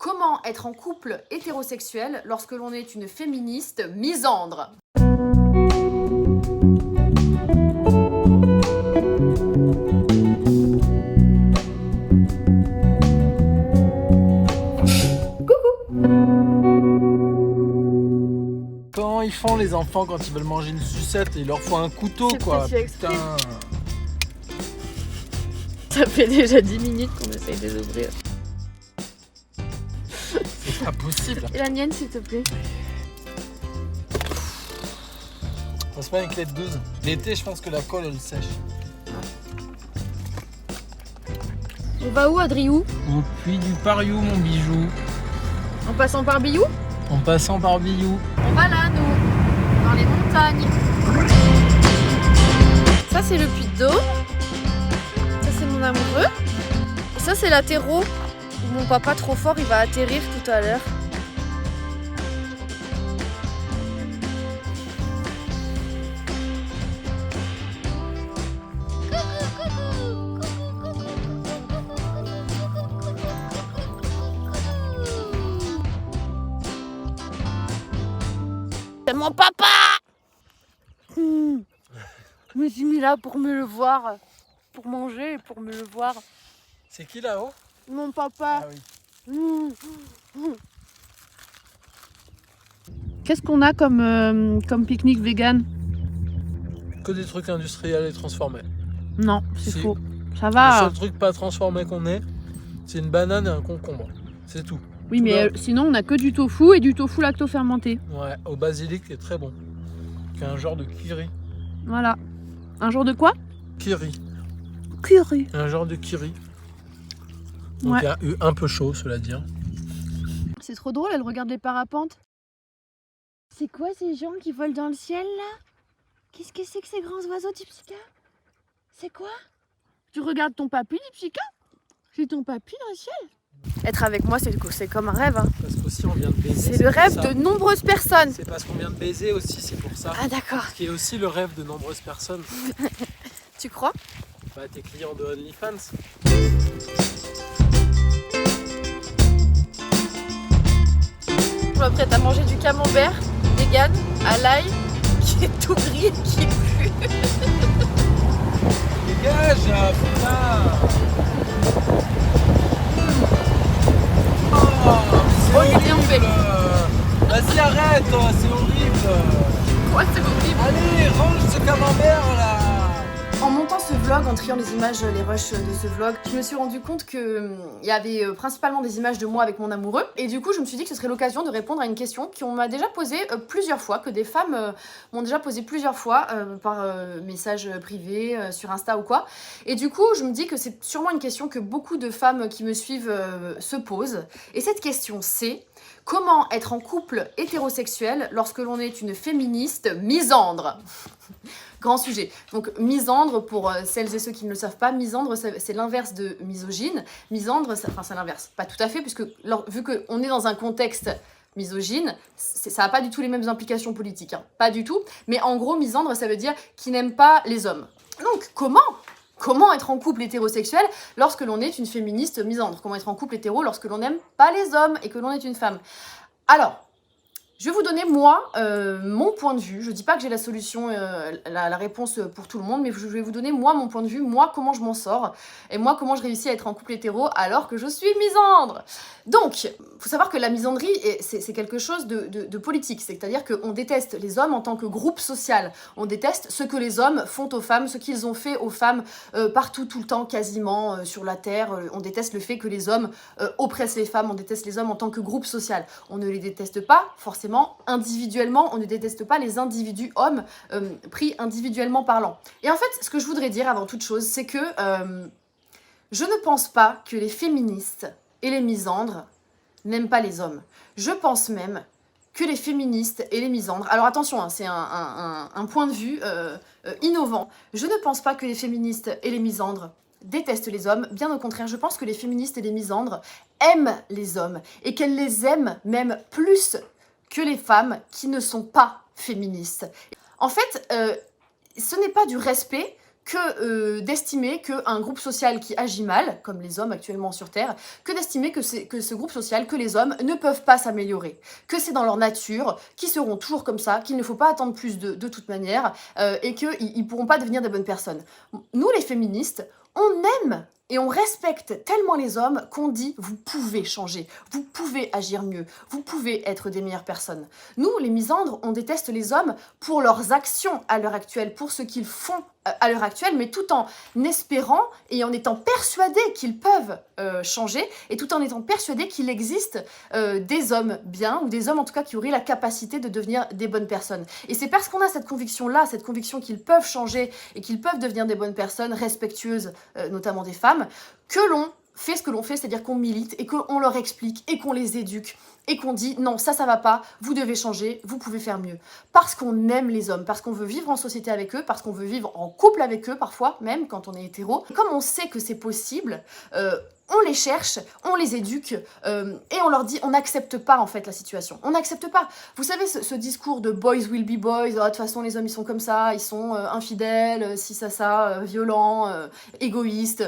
Comment être en couple hétérosexuel lorsque l'on est une féministe misandre? Comment ils font les enfants quand ils veulent manger une sucette et il leur faut un couteau quoi. Putain. Ça fait déjà 10 minutes qu'on essaye de les ouvrir. C'est pas possible. Et la mienne s'il te plaît. Passe pas avec les 12. L'été je pense que la colle elle sèche. On va où Adriou? Au puits du Pariou mon bijou. En passant par Biou? En passant par Biou. On va là nous, dans les montagnes. Ça c'est le puits de Dôme. Ça c'est mon amoureux. Et ça c'est la terreau où mon papa trop fort il va atterrir tout à l'heure. C'est mon papa! Je me suis mis là pour me le voir, pour manger et pour me le voir. C'est qui là-haut? Mon papa. Ah oui. Qu'est-ce qu'on a comme pique-nique vegan? Que des trucs industriels et transformés. Non, c'est Si. faux. Ça Le va. seul truc pas transformé qu'on ait, c'est une banane et un concombre. C'est tout. Oui, mais sinon on a que du tofu et du tofu lacto-fermenté. Ouais, au basilic qui est très bon. Qui est un genre de kiri. Voilà. Un jour de quoi? Kiri. Curry. Un genre de kiri. Donc Ouais. il y a eu un peu chaud, cela dit. C'est trop drôle, elle regarde les parapentes. C'est quoi ces gens qui volent dans le ciel là? Qu'est-ce que c'est que ces grands oiseaux, Dipsika? C'est quoi? Tu regardes ton papy, Dipsika? C'est ton papy dans le ciel? Être avec moi, c'est comme un rêve. Hein. Parce qu'aussi on vient de baiser. C'est le pour rêve ça. de nombreuses personnes. C'est parce qu'on vient de baiser aussi, c'est pour ça. Ah d'accord. Ce qui est aussi le rêve de nombreuses personnes. Tu crois? Bah t'es client de OnlyFans. Je m'apprête à manger du camembert vegan à l'ail qui est tout gris et qui pue. Dégage, putain. Oh, il est bien fait. Vas-y, arrête, c'est horrible. Quoi, c'est horrible. Allez, range ce camembert là. En montant ce vlog, en triant les images, les rushs de ce vlog, je me suis rendu compte qu'il y avait principalement des images de moi avec mon amoureux. Et du coup, je me suis dit que ce serait l'occasion de répondre à une question qu'on m'a déjà posée plusieurs fois, que des femmes m'ont déjà posée plusieurs fois par message privé, sur Insta ou quoi. Et du coup, je me dis que c'est sûrement une question que beaucoup de femmes qui me suivent se posent. Et cette question, c'est: comment être en couple hétérosexuel lorsque l'on est une féministe misandre? Grand sujet. Donc misandre, pour celles et ceux qui ne le savent pas, misandre c'est l'inverse de misogyne. Misandre, enfin c'est l'inverse, pas tout à fait, puisque vu qu'on est dans un contexte misogyne, ça n'a pas du tout les mêmes implications politiques, hein. Pas du tout. Mais en gros, misandre, ça veut dire qui n'aime pas les hommes. Donc Comment être en couple hétérosexuel lorsque l'on est une féministe misandre? Comment être en couple hétéro lorsque l'on n'aime pas les hommes et que l'on est une femme? Alors, je vais vous donner, moi, mon point de vue. Je dis pas que j'ai la solution, la réponse pour tout le monde, mais je vais vous donner, moi, mon point de vue, moi, comment je m'en sors, et moi, comment je réussis à être en couple hétéro alors que je suis misandre. Donc, faut savoir que la misandrie, c'est quelque chose de politique, c'est-à-dire qu'on déteste les hommes en tant que groupe social. On déteste ce que les hommes font aux femmes, ce qu'ils ont fait aux femmes partout, tout le temps, quasiment, sur la Terre. On déteste le fait que les hommes oppressent les femmes, on déteste les hommes en tant que groupe social. On ne les déteste pas, forcément, individuellement, on ne déteste pas les individus hommes pris individuellement parlant. Et en fait, ce que je voudrais dire avant toute chose, c'est que je ne pense pas que les féministes et les misandres n'aiment pas les hommes. Je pense même que les féministes et les misandres... Alors attention, hein, c'est un point de vue innovant. Je ne pense pas que les féministes et les misandres détestent les hommes. Bien au contraire, je pense que les féministes et les misandres aiment les hommes et qu'elles les aiment même plus que les femmes qui ne sont pas féministes. En fait, ce n'est pas du respect que d'estimer qu'un groupe social qui agit mal, comme les hommes actuellement sur Terre, que d'estimer que ce groupe social, que les hommes ne peuvent pas s'améliorer, que c'est dans leur nature, qu'ils seront toujours comme ça, qu'il ne faut pas attendre plus de toute manière, et qu'ils ne pourront pas devenir des bonnes personnes. Nous, les féministes, on aime et on respecte tellement les hommes qu'on dit « vous pouvez changer, vous pouvez agir mieux, vous pouvez être des meilleures personnes ». Nous, les misandres, on déteste les hommes pour leurs actions à l'heure actuelle, pour ce qu'ils font à l'heure actuelle, mais tout en espérant et en étant persuadés qu'ils peuvent changer, et tout en étant persuadés qu'il existe des hommes bien, ou des hommes en tout cas qui auraient la capacité de devenir des bonnes personnes. Et c'est parce qu'on a cette conviction-là, cette conviction qu'ils peuvent changer et qu'ils peuvent devenir des bonnes personnes, respectueuses notamment des femmes, que l'on fait ce que l'on fait, c'est-à-dire qu'on milite et qu'on leur explique et qu'on les éduque et qu'on dit non, ça va pas, vous devez changer, vous pouvez faire mieux. Parce qu'on aime les hommes, parce qu'on veut vivre en société avec eux, parce qu'on veut vivre en couple avec eux parfois, même quand on est hétéro. Comme on sait que c'est possible, on les cherche, on les éduque et on leur dit on n'accepte pas en fait la situation. On n'accepte pas. Vous savez ce discours de boys will be boys, de toute façon les hommes ils sont comme ça, ils sont infidèles, si ça, violents, égoïstes.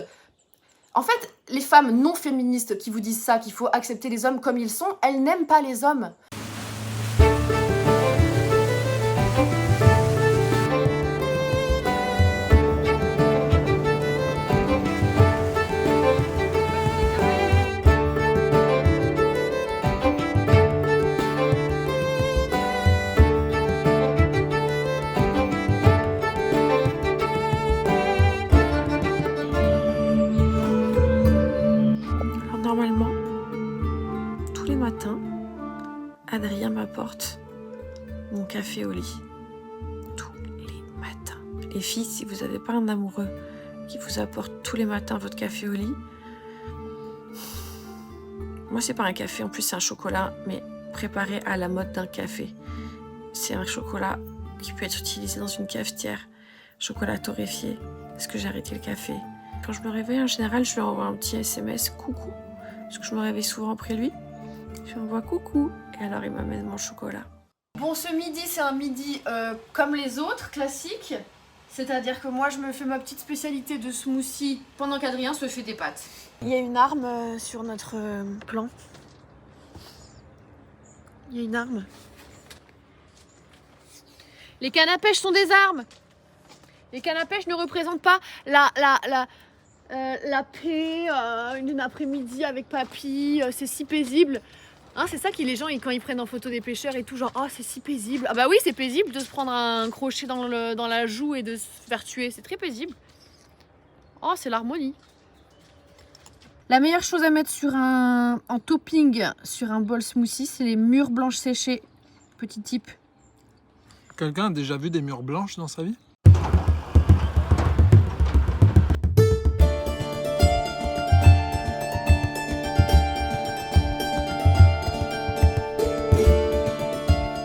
En fait, les femmes non féministes qui vous disent ça, qu'il faut accepter les hommes comme ils sont, elles n'aiment pas les hommes. Normalement, tous les matins, Adrien m'apporte mon café au lit. Tous les matins. Les filles, si vous n'avez pas un amoureux qui vous apporte tous les matins votre café au lit, moi c'est pas un café, en plus c'est un chocolat, mais préparé à la mode d'un café. C'est un chocolat qui peut être utilisé dans une cafetière, chocolat torréfié, parce que j'ai arrêté le café. Quand je me réveille, en général, je lui envoie un petit SMS, coucou. Parce que je me réveille souvent après lui. Je lui envoie coucou. Et alors, il m'amène mon chocolat. Bon, ce midi, c'est un midi comme les autres, classique. C'est-à-dire que moi, je me fais ma petite spécialité de smoothie pendant qu'Adrien se fait des pâtes. Il y a une arme sur notre plan. Il y a une arme. Les cannes à pêche sont des armes. Les cannes à pêche ne représentent pas la paix, une après-midi avec papy, c'est si paisible. Hein, c'est ça que les gens, quand ils prennent en photo des pêcheurs et tout, genre, oh, c'est si paisible. Ah bah oui, c'est paisible de se prendre un crochet dans la joue et de se faire tuer. C'est très paisible. Oh, c'est l'harmonie. La meilleure chose à mettre en topping sur un bol smoothie, c'est les mûres blanches séchées. Petit type. Quelqu'un a déjà vu des murs blanches dans sa vie?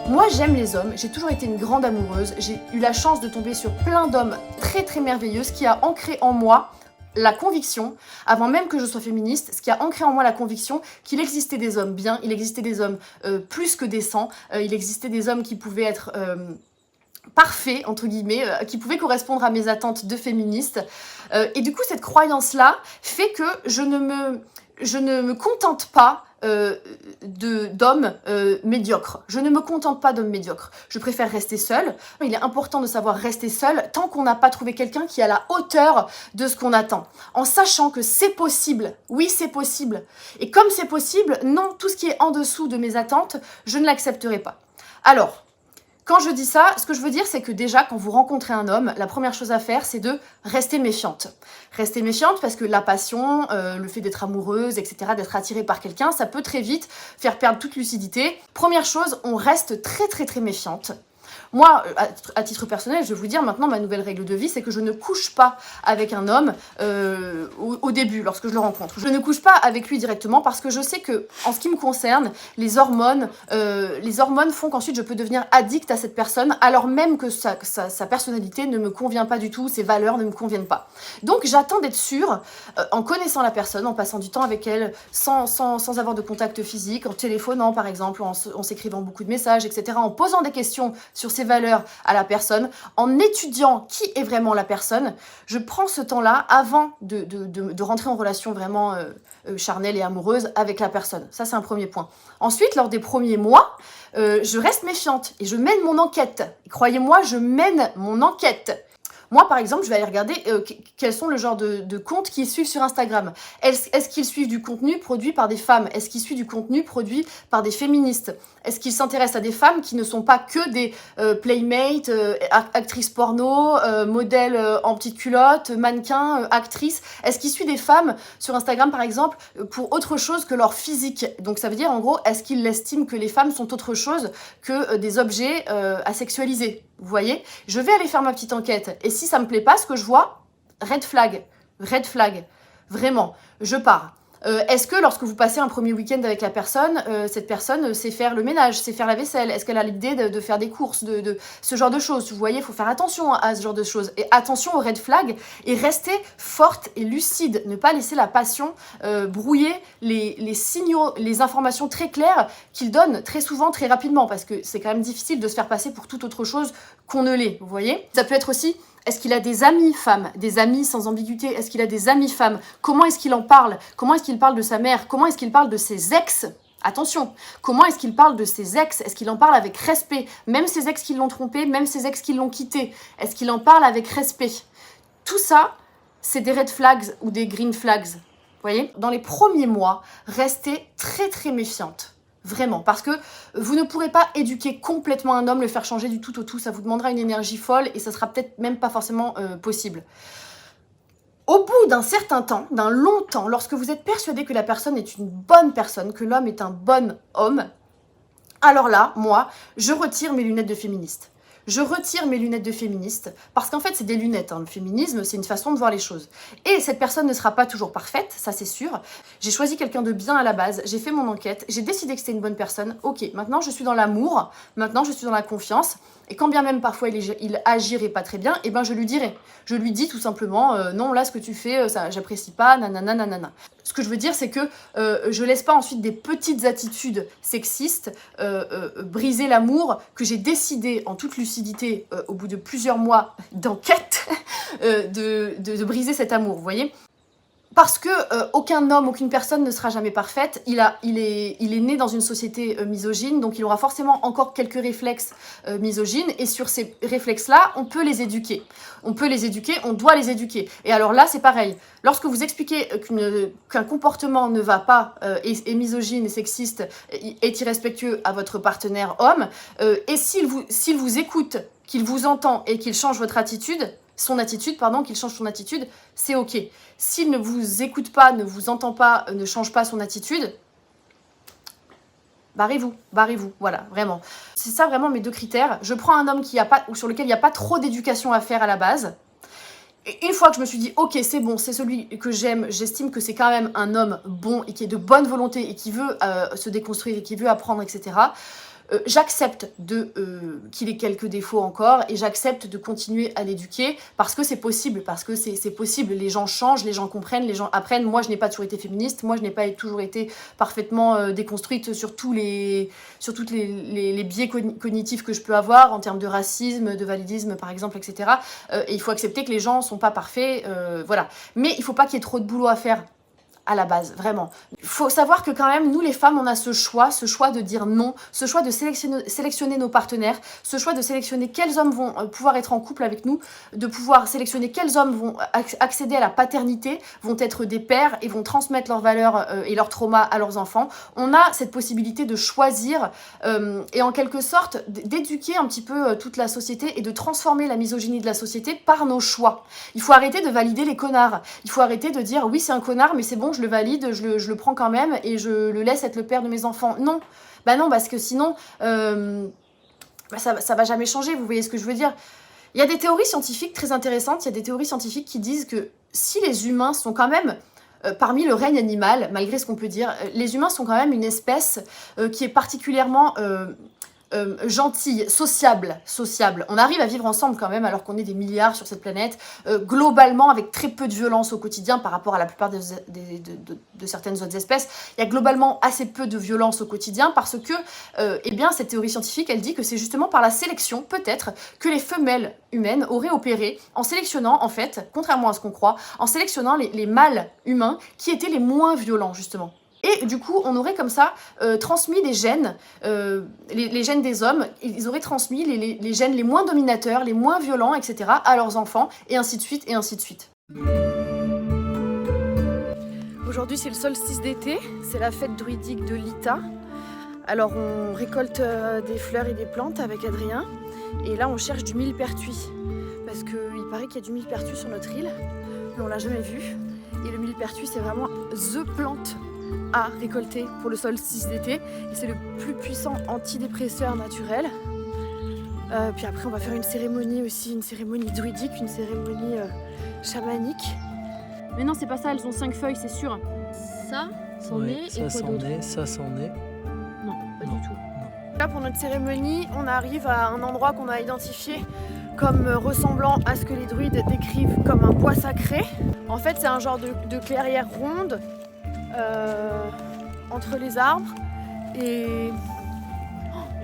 Moi, j'aime les hommes, j'ai toujours été une grande amoureuse, j'ai eu la chance de tomber sur plein d'hommes très très merveilleux, ce qui a ancré en moi la conviction, avant même que je sois féministe, ce qui a ancré en moi la conviction qu'il existait des hommes bien, il existait des hommes plus que décents, il existait des hommes qui pouvaient être parfaits, entre guillemets, qui pouvaient correspondre à mes attentes de féministe. Et du coup, cette croyance-là fait que je ne me contente pas d'hommes médiocres. Je ne me contente pas d'hommes médiocres. Je préfère rester seule. Il est important de savoir rester seule tant qu'on n'a pas trouvé quelqu'un qui est à la hauteur de ce qu'on attend. En sachant que c'est possible. Oui, c'est possible. Et comme c'est possible, non, tout ce qui est en dessous de mes attentes, je ne l'accepterai pas. Alors, quand je dis ça, ce que je veux dire, c'est que déjà, quand vous rencontrez un homme, la première chose à faire, c'est de rester méfiante. Rester méfiante parce que la passion, le fait d'être amoureuse, etc., d'être attirée par quelqu'un, ça peut très vite faire perdre toute lucidité. Première chose, on reste très très très méfiante. Moi, à titre personnel, je vais vous dire maintenant, ma nouvelle règle de vie, c'est que je ne couche pas avec un homme au début, lorsque je le rencontre. Je ne couche pas avec lui directement parce que je sais que, en ce qui me concerne, les hormones font qu'ensuite je peux devenir addict à cette personne, alors même que sa personnalité ne me convient pas du tout, ses valeurs ne me conviennent pas. Donc j'attends d'être sûre, en connaissant la personne, en passant du temps avec elle, sans avoir de contact physique, en téléphonant par exemple, en s'écrivant beaucoup de messages, etc., en posant des questions sur ses valeurs à la personne, en étudiant qui est vraiment la personne, je prends ce temps-là avant de rentrer en relation vraiment charnelle et amoureuse avec la personne. Ça, c'est un premier point. Ensuite, lors des premiers mois, je reste méfiante et je mène mon enquête. Et croyez-moi, je mène mon enquête. Moi, par exemple, je vais aller regarder quels sont le genre de comptes qu'ils suivent sur Instagram. Est-ce qu'ils suivent du contenu produit par des femmes? Est-ce qu'ils suivent du contenu produit par des féministes? Est-ce qu'ils s'intéressent à des femmes qui ne sont pas que des playmates, actrices porno, modèles en petite culotte, mannequins, actrices? Est-ce qu'ils suivent des femmes sur Instagram, par exemple, pour autre chose que leur physique? Donc ça veut dire, en gros, est-ce qu'ils estiment que les femmes sont autre chose que des objets à sexualiser? Vous voyez? Je vais aller faire ma petite enquête. Et si ça me plaît pas, ce que je vois, red flag. Red flag. Vraiment. Je pars. Est-ce que lorsque vous passez un premier week-end avec la personne, cette personne sait faire le ménage, sait faire la vaisselle? Est-ce qu'elle a l'idée de faire des courses, de ce genre de choses? Vous voyez, il faut faire attention à ce genre de choses. Et attention aux red flags et rester forte et lucide. Ne pas laisser la passion brouiller les signaux, les informations très claires qu'il donne très souvent, très rapidement. Parce que c'est quand même difficile de se faire passer pour toute autre chose qu'on ne l'est. Vous voyez? Ça peut être aussi... Est-ce qu'il a des amis femmes, des amis sans ambiguïté? Est-ce qu'il a des amis femmes? Comment est-ce qu'il en parle? Comment est-ce qu'il parle de sa mère? Comment est-ce qu'il parle de ses ex? Attention, comment est-ce qu'il parle de ses ex? Est-ce qu'il en parle avec respect? Même ses ex qui l'ont trompé, même ses ex qui l'ont quitté. Est-ce qu'il en parle avec respect? Tout ça, c'est des red flags ou des green flags. Vous voyez? Dans les premiers mois, restez très très méfiante. Vraiment, parce que vous ne pourrez pas éduquer complètement un homme, le faire changer du tout au tout, ça vous demandera une énergie folle et ça sera peut-être même pas forcément possible. Au bout d'un certain temps, d'un long temps, lorsque vous êtes persuadé que la personne est une bonne personne, que l'homme est un bon homme, alors là, moi, je retire mes lunettes de féministe. Je retire mes lunettes de féministe, parce qu'en fait, c'est des lunettes. Le féminisme, c'est une façon de voir les choses. Et cette personne ne sera pas toujours parfaite, ça c'est sûr. J'ai choisi quelqu'un de bien à la base, j'ai fait mon enquête, j'ai décidé que c'était une bonne personne. Ok, maintenant je suis dans l'amour, maintenant je suis dans la confiance. Et quand bien même parfois il agirait pas très bien, et ben je lui dirai. Je lui dis tout simplement, non là ce que tu fais, ça j'apprécie pas, nanana nanana. Ce que je veux dire c'est que je laisse pas ensuite des petites attitudes sexistes briser l'amour que j'ai décidé en toute lucidité au bout de plusieurs mois d'enquête de briser cet amour, vous voyez. Parce que aucun homme, aucune personne ne sera jamais parfaite. Il est né dans une société misogyne, donc il aura forcément encore quelques réflexes misogynes. Et sur ces réflexes-là, on peut les éduquer. On peut les éduquer, on doit les éduquer. Et alors là, c'est pareil. Lorsque vous expliquez qu'un comportement ne va pas, est misogyne, est sexiste, est irrespectueux à votre partenaire homme, et s'il vous écoute, qu'il vous entend et qu'il change votre attitude, qu'il change son attitude, c'est ok. S'il ne vous écoute pas, ne vous entend pas, ne change pas son attitude, barrez-vous, voilà, vraiment. C'est ça vraiment mes deux critères. Je prends un homme sur lequel il n'y a pas trop d'éducation à faire à la base. Et une fois que je me suis dit, ok, c'est bon, c'est celui que j'aime, j'estime que c'est quand même un homme bon et qui est de bonne volonté et qui veut se déconstruire et qui veut apprendre, etc., j'accepte qu'il ait quelques défauts encore et j'accepte de continuer à l'éduquer parce que c'est possible, les gens changent, les gens comprennent, les gens apprennent. Moi je n'ai pas toujours été féministe, moi je n'ai pas toujours été parfaitement déconstruite sur tous les biais cognitifs que je peux avoir en termes de racisme, de validisme par exemple, etc. Et il faut accepter que les gens sont pas parfaits, voilà. Mais il faut pas qu'il y ait trop de boulot à faire à la base, vraiment. Il faut savoir que quand même, nous les femmes, on a ce choix de dire non, ce choix de sélectionner nos partenaires, ce choix de sélectionner quels hommes vont pouvoir être en couple avec nous, de pouvoir sélectionner quels hommes vont accéder à la paternité, vont être des pères et vont transmettre leurs valeurs et leurs traumas à leurs enfants. On a cette possibilité de choisir et en quelque sorte d'éduquer un petit peu toute la société et de transformer la misogynie de la société par nos choix. Il faut arrêter de valider les connards. Il faut arrêter de dire oui c'est un connard mais c'est bon, je le valide, je le prends quand même et je le laisse être le père de mes enfants. Non, non, parce que sinon, ça va jamais changer, vous voyez ce que je veux dire. Il y a des théories scientifiques très intéressantes, il y a des théories scientifiques qui disent que si les humains sont quand même parmi le règne animal, malgré ce qu'on peut dire, les humains sont quand même une espèce qui est particulièrement gentille, sociable. On arrive à vivre ensemble quand même alors qu'on est des milliards sur cette planète, globalement avec très peu de violence au quotidien par rapport à la plupart de certaines autres espèces. Il y a globalement assez peu de violence au quotidien parce que eh bien, cette théorie scientifique, elle dit que c'est justement par la sélection, peut-être, que les femelles humaines auraient opéré en sélectionnant, en fait, contrairement à ce qu'on croit, en sélectionnant les mâles humains qui étaient les moins violents, justement. Et du coup, on aurait comme ça transmis des gènes, les gènes des hommes, ils auraient transmis les gènes les moins dominateurs, les moins violents, etc. à leurs enfants, et ainsi de suite, et ainsi de suite. Aujourd'hui, c'est le solstice d'été, c'est la fête druidique de Lita. Alors, on récolte des fleurs et des plantes avec Adrien, et là, on cherche du millepertuis, parce qu'il paraît qu'il y a du millepertuis sur notre île, mais on l'a jamais vu. Et le millepertuis, c'est vraiment the plante à récolter pour le solstice d'été, et c'est le plus puissant antidépresseur naturel. Puis après, on va faire une cérémonie aussi, une cérémonie druidique, une cérémonie chamanique. Mais non, c'est pas ça, elles ont 5 feuilles, c'est sûr. Ça, c'en est, et quoi d'autre? Ça c'en est. Non, pas Non. du tout. Là, pour notre cérémonie, on arrive à un endroit qu'on a identifié comme ressemblant à ce que les druides décrivent comme un bois sacré. En fait, c'est un genre de clairière ronde entre les arbres. Et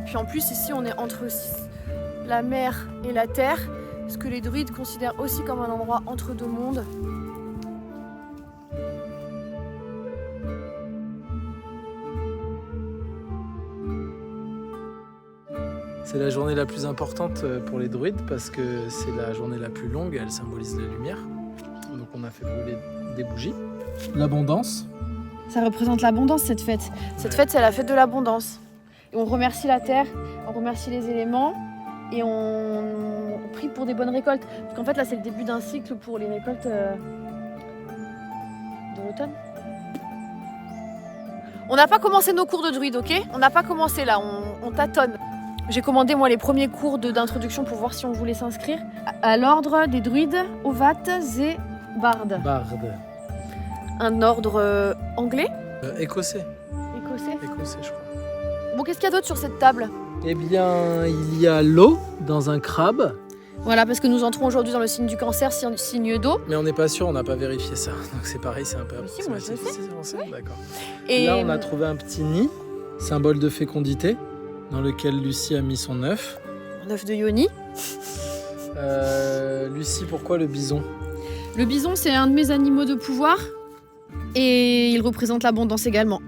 puis en plus, ici, on est entre la mer et la terre, ce que les druides considèrent aussi comme un endroit entre deux mondes. C'est la journée la plus importante pour les druides parce que c'est la journée la plus longue, elle symbolise la lumière. Donc on a fait brûler des bougies. L'abondance. Ça représente l'abondance, cette fête. Cette fête, c'est la fête de l'abondance. Et on remercie la terre, on remercie les éléments et on prie pour des bonnes récoltes. Parce qu'en fait, là, c'est le début d'un cycle pour les récoltes de l'automne. On n'a pas commencé nos cours de druide, ok? On n'a pas commencé là, on tâtonne. J'ai commandé moi les premiers cours d'introduction pour voir si on voulait s'inscrire à l'ordre des druides, ovates et bardes. Barde. Un ordre anglais, Écossais. écossais. Écossais, je crois. Bon, qu'est-ce qu'il y a d'autre sur cette table? Eh bien, il y a l'eau dans un crabe. Voilà, parce que nous entrons aujourd'hui dans le signe du cancer, signe d'eau. Mais on n'est pas sûr, on n'a pas vérifié ça. Donc c'est pareil, c'est un peu Mais si, moi, je le sais. D'accord. Et Là, on a trouvé un petit nid, symbole de fécondité, dans lequel Lucie a mis son œuf. un œuf de Yoni. Lucie, pourquoi le bison? Le bison, c'est un de mes animaux de pouvoir et il représente l'abondance également.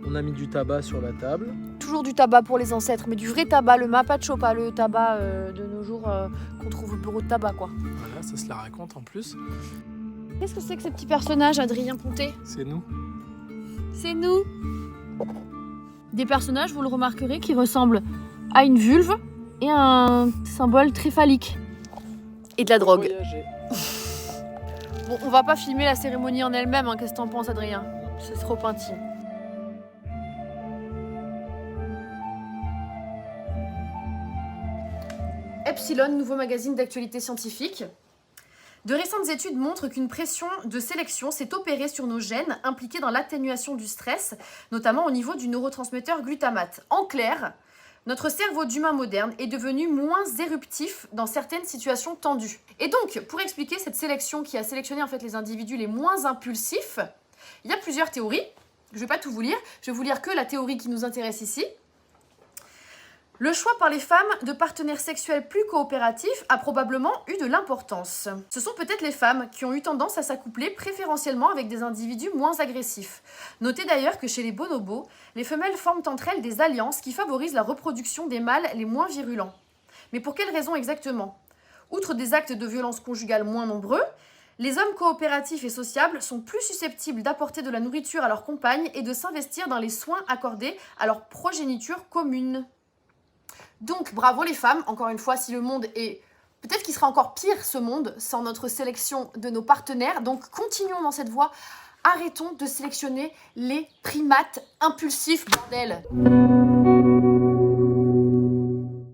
On a mis du tabac sur la table. Toujours du tabac pour les ancêtres, mais du vrai tabac, le mapacho, pas le tabac de nos jours qu'on trouve au bureau de tabac, quoi. Voilà, ça se la raconte en plus. Qu'est-ce que c'est que ces petits personnages, Adrien Ponté? C'est nous. C'est nous. Des personnages, vous le remarquerez, qui ressemblent à une vulve et à un symbole très phallique. Et de la drogue. Voyager. Bon, on va pas filmer la cérémonie en elle-même, hein. Qu'est-ce que t'en penses, Adrien? C'est trop intime. Epsilon, nouveau magazine d'actualité scientifique. De récentes études montrent qu'une pression de sélection s'est opérée sur nos gènes impliqués dans l'atténuation du stress, notamment au niveau du neurotransmetteur glutamate. En clair, notre cerveau d'humain moderne est devenu moins éruptif dans certaines situations tendues. Et donc, pour expliquer cette sélection qui a sélectionné en fait les individus les moins impulsifs, il y a plusieurs théories. Je ne vais pas tout vous lire, je vais vous lire que la théorie qui nous intéresse ici. Le choix par les femmes de partenaires sexuels plus coopératifs a probablement eu de l'importance. Ce sont peut-être les femmes qui ont eu tendance à s'accoupler préférentiellement avec des individus moins agressifs. Notez d'ailleurs que chez les bonobos, les femelles forment entre elles des alliances qui favorisent la reproduction des mâles les moins virulents. Mais pour quelles raisons exactement? Outre des actes de violence conjugale moins nombreux, les hommes coopératifs et sociables sont plus susceptibles d'apporter de la nourriture à leurs compagnes et de s'investir dans les soins accordés à leur progéniture commune. Donc, bravo les femmes, encore une fois, si le monde est... Peut-être qu'il sera encore pire, ce monde, sans notre sélection de nos partenaires. Donc, continuons dans cette voie. Arrêtons de sélectionner les primates impulsifs, bordel.